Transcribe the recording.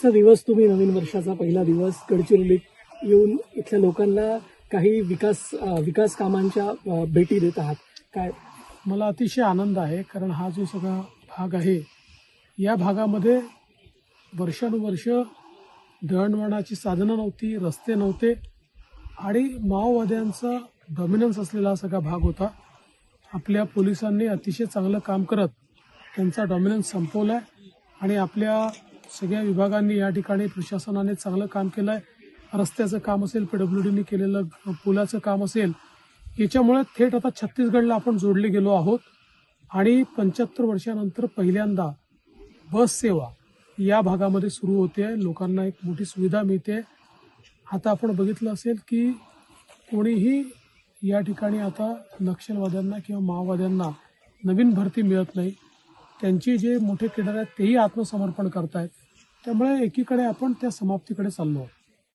आजचा दिवस तुम्ही नवीन वर्षाचा पहिला दिवस गडचिरोलीत येऊन इथल्या लोकांना काही विकास कामांच्या भेटी देत आहात. काय मला अतिशय आनंद आहे, कारण हा जो सगळा भाग आहे या भागामध्ये वर्षानुवर्ष दळणवळणाची साधनं नव्हती, रस्ते नव्हते आणि माओवाद्यांचा डॉमिनन्स असलेला हा सगळा भाग होता. आपल्या पोलिसांनी अतिशय चांगलं काम करत त्यांचा डॉमिनन्स संपवला आहे आणि आपल्या सगळ्या विभागांनी या ठिकाणी प्रशासनाने चांगलं काम केलं आहे. रस्त्याचं काम असेल, PWDने केलेलं पुलाचं काम असेल, याच्यामुळे थेट आता छत्तीसगडला आपण जोडले गेलो आहोत आणि 75 वर्षानंतर पहिल्यांदा बस सेवा या भागामध्ये सुरू होते आहे. लोकांना एक मोठी सुविधा मिळते. आता आपण बघितलं असेल की कोणीही या ठिकाणी आता नक्षलवाद्यांना किंवा माओवाद्यांना नवीन भरती मिळत नाही. त्यांचे जे मोठे केडर आहेत तेही आत्मसमर्पण करतायत. त्यामुळे एकीकडे आपण त्या समाप्तीकडे चाललो आहोत.